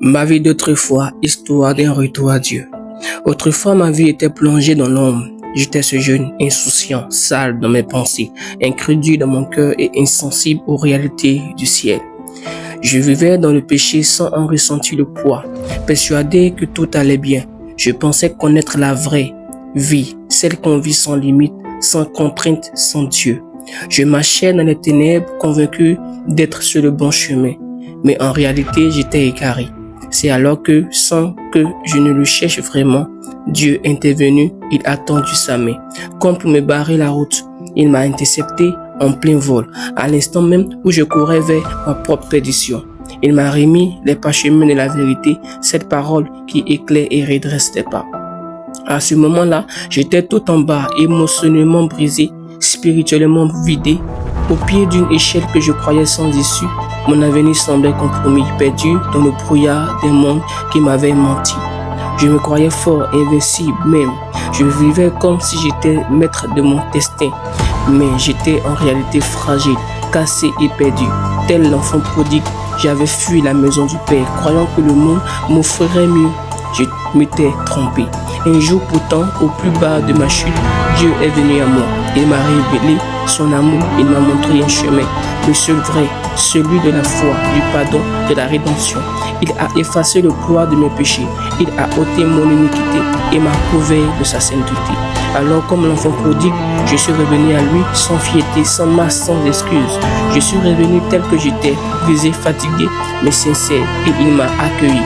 Ma vie d'autrefois, histoire d'un retour à Dieu. Autrefois, ma vie était plongée dans l'ombre. J'étais ce jeune insouciant, sale dans mes pensées, incrédule dans mon cœur et insensible aux réalités du ciel. Je vivais dans le péché sans en ressentir le poids, persuadé que tout allait bien. Je pensais connaître la vraie vie, celle qu'on vit sans limite, sans contrainte, sans Dieu. Je marchais dans les ténèbres, convaincu d'être sur le bon chemin. Mais en réalité, j'étais égaré. C'est alors que, sans que je ne le cherche vraiment, Dieu est intervenu, il a tendu sa main. Comme pour me barrer la route, il m'a intercepté en plein vol, à l'instant même où je courais vers ma propre perdition. Il m'a remis les parchemins de la vérité, cette parole qui éclaire et redresse tes pas. À ce moment-là, j'étais tout en bas, émotionnellement brisé, spirituellement vidé, au pied d'une échelle que je croyais sans issue. Mon avenir semblait compromis, perdu dans le brouillard d'un monde qui m'avait menti. Je me croyais fort, invincible même. Je vivais comme si j'étais maître de mon destin. Mais j'étais en réalité fragile, cassé et perdu. Tel l'enfant prodigue, j'avais fui la maison du Père, croyant que le monde m'offrirait mieux. Je m'étais trompé. Un jour pourtant, au plus bas de ma chute, Dieu est venu à moi. Il m'a révélé son amour, il m'a montré un chemin, le seul vrai, celui de la foi, du pardon, de la rédemption. Il a effacé le poids de mes péchés, il a ôté mon iniquité et m'a couvert de sa sainteté. Alors comme l'enfant prodigue, je suis revenu à lui sans fierté, sans masse, sans excuse. Je suis revenu tel que j'étais, brisé, fatigué, mais sincère, et il m'a accueilli.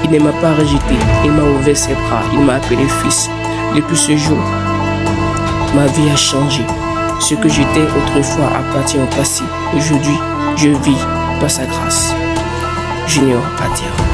Il ne m'a pas rejeté, il m'a ouvert ses bras, il m'a appelé fils. Depuis ce jour, ma vie a changé. Ce que j'étais autrefois appartient au passé. Aujourd'hui, je vis par sa grâce. Junior Adia.